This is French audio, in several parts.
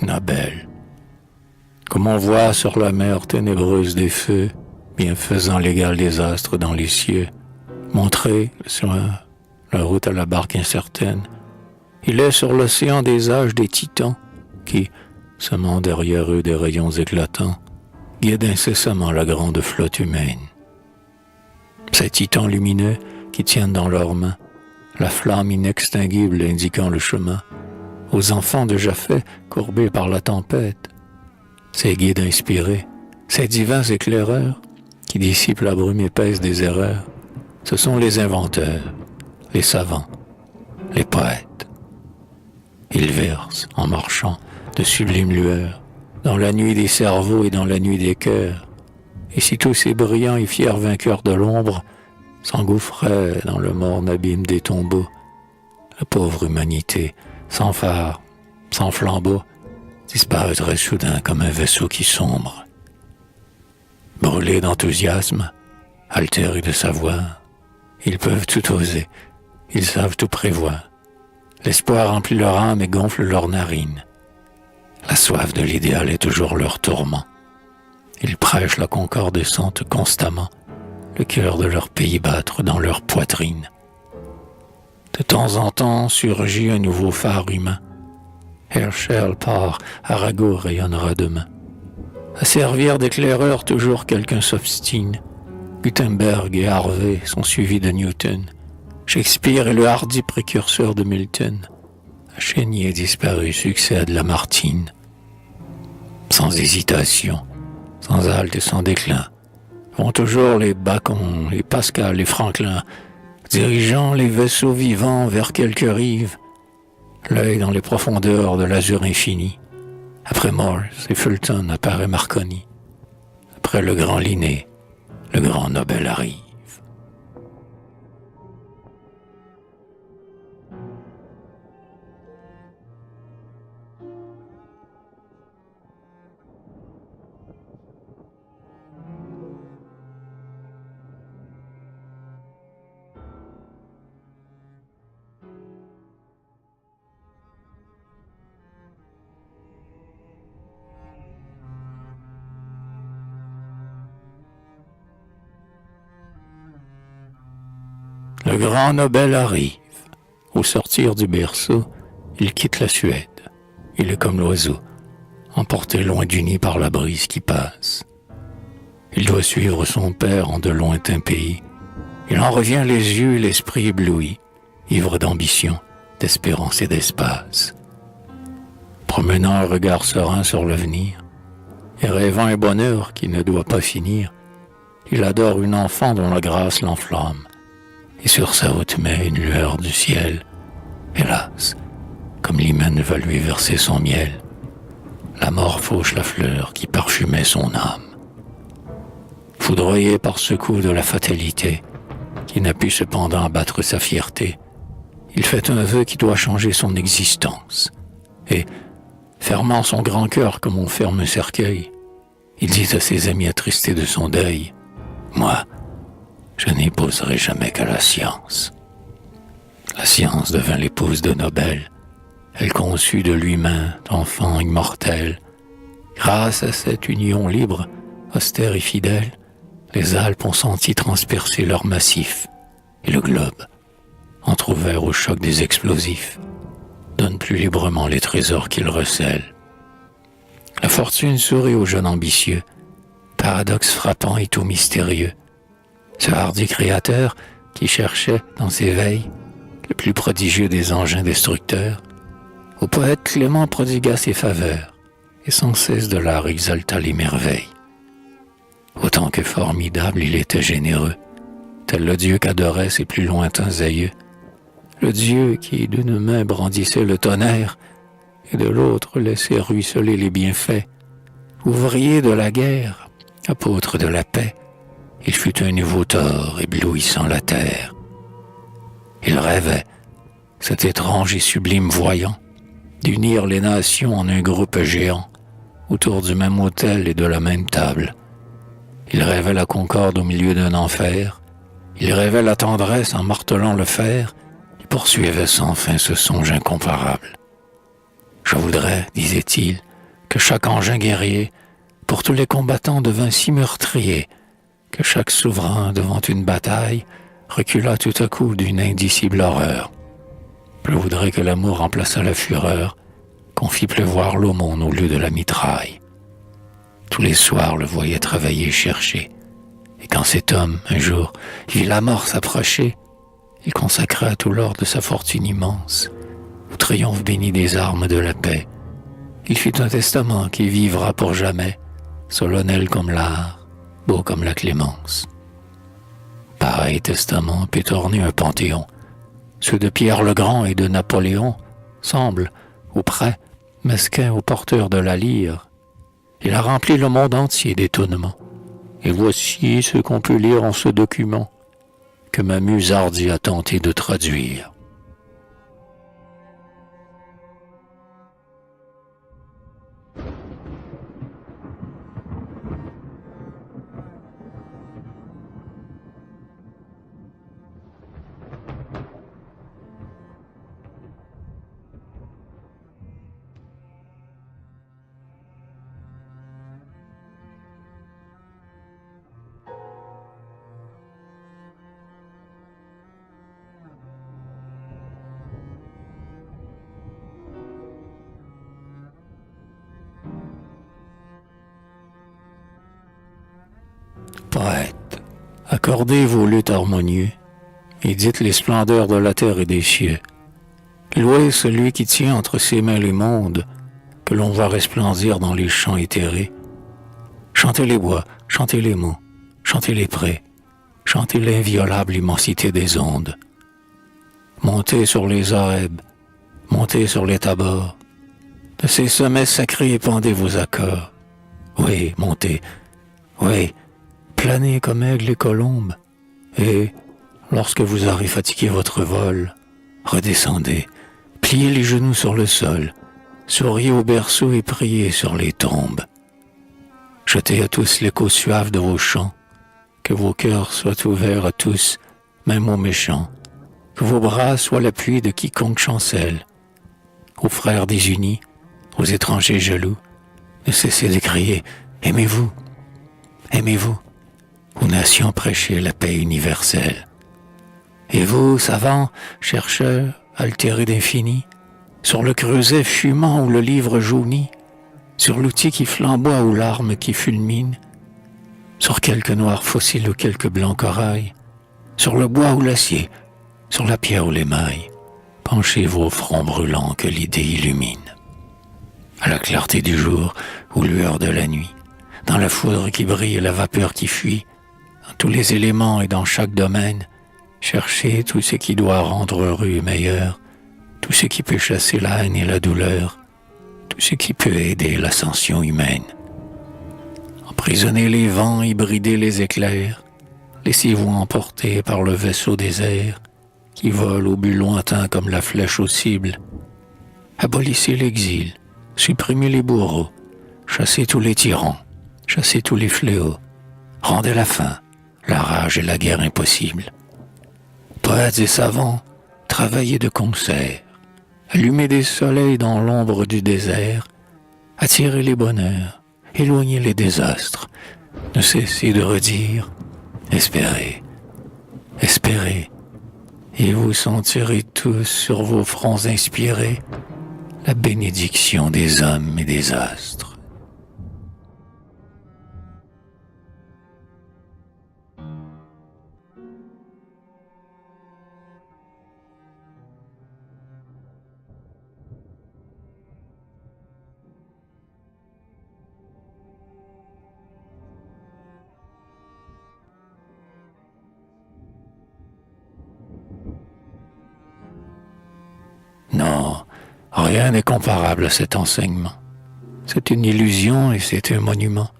Nobel. Comme on voit sur la mer ténébreuse des feux, bienfaisant l'égal des astres dans les cieux, montrer sur la route à la barque incertaine, il est sur l'océan des âges des titans qui, semant derrière eux des rayons éclatants, guident incessamment la grande flotte humaine. Ces titans lumineux qui tiennent dans leurs mains la flamme inextinguible indiquant le chemin aux enfants de Japhet courbés par la tempête, ces guides inspirés, ces divins éclaireurs qui dissipent la brume épaisse des erreurs, ce sont les inventeurs, les savants, les poètes. Ils versent, en marchant, de sublimes lueurs, dans la nuit des cerveaux et dans la nuit des cœurs. Et si tous ces brillants et fiers vainqueurs de l'ombre s'engouffraient dans le morne abîme des tombeaux, la pauvre humanité, sans phare, sans flambeau, disparaîtrait soudain comme un vaisseau qui sombre. Brûlés d'enthousiasme, altérés de savoir, ils peuvent tout oser, ils savent tout prévoir. L'espoir remplit leur âme et gonfle leurs narines. La soif de l'idéal est toujours leur tourment. Ils prêchent la concorde sainte constamment, le cœur de leur pays battre dans leur poitrine. De temps en temps surgit un nouveau phare humain. Herschel part, Arago rayonnera demain. À servir d'éclaireur toujours quelqu'un s'obstine. Gutenberg et Harvey sont suivis de Newton. Shakespeare est le hardi précurseur de Milton. Un chénier disparu succède Lamartine. Sans hésitation, sans halte et sans déclin, vont toujours les Bacon, les Pascal, les Franklin, dirigeant les vaisseaux vivants vers quelque rive, l'œil dans les profondeurs de l'azur infini. Après Morse et Fulton apparaît Marconi. Après le grand Linné, le grand Nobel arrive. Le grand Nobel arrive. Au sortir du berceau, il quitte la Suède. Il est comme l'oiseau, emporté loin du nid par la brise qui passe. Il doit suivre son père en de lointains pays. Il en revient les yeux et l'esprit ébloui, ivre d'ambition, d'espérance et d'espace. Promenant un regard serein sur l'avenir, et rêvant un bonheur qui ne doit pas finir, il adore une enfant dont la grâce l'enflamme. Et sur sa haute main une lueur du ciel. Hélas, comme l'hymen va lui verser son miel, la mort fauche la fleur qui parfumait son âme. Foudroyé par ce coup de la fatalité, qui n'a pu cependant abattre sa fierté, il fait un vœu qui doit changer son existence. Et, fermant son grand cœur comme on ferme un cercueil, il dit à ses amis attristés de son deuil, « Moi, je n'épouserai jamais que la science. » La science devint l'épouse de Nobel. Elle conçut de l'humain d'enfant immortel. Grâce à cette union libre, austère et fidèle, les Alpes ont senti transpercer leur massif, et le globe, entrouvert au choc des explosifs, donne plus librement les trésors qu'il recèle. La fortune sourit au jeune ambitieux, paradoxe frappant et tout mystérieux. Ce hardi créateur qui cherchait dans ses veilles le plus prodigieux des engins destructeurs, au poète clément prodigua ses faveurs et sans cesse de l'art exalta les merveilles. Autant que formidable il était généreux, tel le Dieu qu'adoraient ses plus lointains aïeux, le Dieu qui d'une main brandissait le tonnerre et de l'autre laissait ruisseler les bienfaits, ouvrier de la guerre, apôtre de la paix. Il fut un nouveau tort éblouissant la terre. Il rêvait, cet étrange et sublime voyant, d'unir les nations en un groupe géant, autour du même autel et de la même table. Il rêvait la concorde au milieu d'un enfer, il rêvait la tendresse en martelant le fer, il poursuivait sans fin ce songe incomparable. « Je voudrais, disait-il, que chaque engin guerrier, pour tous les combattants devint si meurtrier, que chaque souverain devant une bataille recula tout à coup d'une indicible horreur. Je voudrais que l'amour remplaçât la fureur, qu'on fît pleuvoir l'aumône au lieu de la mitraille. Tous les soirs le voyait travailler, chercher, et quand cet homme, un jour, vit la mort s'approcher, il consacra tout l'or de sa fortune immense au triomphe béni des armes de la paix. Il fit un testament qui vivra pour jamais, solennel comme l'art, beau comme la clémence. Pareil testament peut orner un panthéon. Ceux de Pierre le Grand et de Napoléon semblent, ou près, mesquins aux porteurs de la lyre. Il a rempli le monde entier d'étonnement. Et voici ce qu'on peut lire en ce document que ma muse hardie a tenté de traduire. Poète, accordez vos luttes harmonieux et dites les splendeurs de la terre et des cieux. Louez celui qui tient entre ses mains les mondes, que l'on voit resplendir dans les champs éthérés. Chantez les bois, chantez les monts, chantez les prés, chantez l'inviolable immensité des ondes. Montez sur les Horeb, montez sur les Tabors, de ces sommets sacrés épandez vos accords. Oui, montez, oui, planez comme aigle et colombe, et, lorsque vous aurez fatigué votre vol, redescendez, pliez les genoux sur le sol, souriez au berceau et priez sur les tombes. Jetez à tous l'écho suave de vos chants, que vos cœurs soient ouverts à tous, même aux méchants, que vos bras soient l'appui de quiconque chancelle. Aux frères désunis, aux étrangers jaloux, ne cessez de crier « Aimez-vous, aimez-vous ». Aux nations prêchez la paix universelle. Et vous, savants, chercheurs, altérés d'infini, sur le creuset fumant où le livre jaunit, sur l'outil qui flamboie ou l'arme qui fulmine, sur quelque noir fossile ou quelque blanc corail, sur le bois ou l'acier, sur la pierre ou l'émail, penchez vos fronts brûlants que l'idée illumine. À la clarté du jour ou lueur de la nuit, dans la foudre qui brille et la vapeur qui fuit, dans tous les éléments et dans chaque domaine, cherchez tout ce qui doit rendre heureux et meilleur, tout ce qui peut chasser la haine et la douleur, tout ce qui peut aider l'ascension humaine. Emprisonnez les vents et bridez les éclairs, laissez-vous emporter par le vaisseau des airs, qui vole au but lointain comme la flèche au cible. Abolissez l'exil, supprimez les bourreaux, chassez tous les tyrans, chassez tous les fléaux, rendez la faim, la rage et la guerre impossibles. Poètes et savants, travaillez de concert, allumez des soleils dans l'ombre du désert, attirez les bonheurs, éloignez les désastres, ne cessez de redire « Espérez, espérez », et vous sentirez tous sur vos fronts inspirés la bénédiction des hommes et des astres. Non, rien n'est comparable à cet enseignement. C'est une illusion et c'est un monument.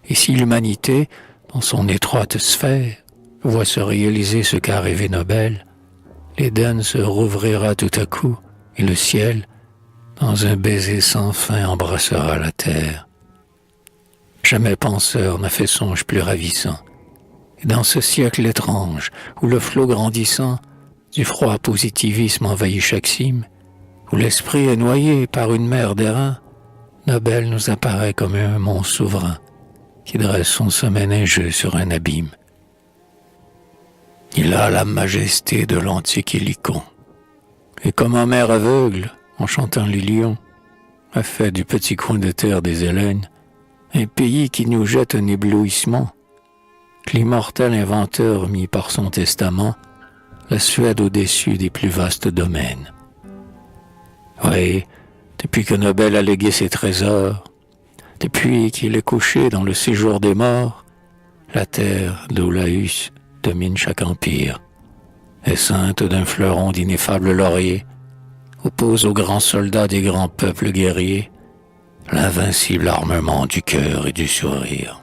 Et si l'humanité, dans son étroite sphère, voit se réaliser ce qu'a rêvé Nobel, l'Éden se rouvrira tout à coup et le ciel, dans un baiser sans fin, embrassera la terre. Jamais penseur n'a fait songe plus ravissant. Et dans ce siècle étrange, où le flot grandissant du froid positivisme envahit chaque cime, où l'esprit est noyé par une mer d'airain, Nobel nous apparaît comme un monstre souverain qui dresse son sommet neigeux sur un abîme. Il a la majesté de l'antique hélicon. Et comme un maire aveugle, en chantant les lions, a fait du petit coin de terre des Hellènes un pays qui nous jette un éblouissement, que l'immortel inventeur mit par son testament la Suède au-dessus des plus vastes domaines. Oui, depuis que Nobel a légué ses trésors, depuis qu'il est couché dans le séjour des morts, la terre d'Olaüs domine chaque empire, est ceinte d'un fleuron d'ineffables lauriers, oppose aux grands soldats des grands peuples guerriers l'invincible armement du cœur et du sourire.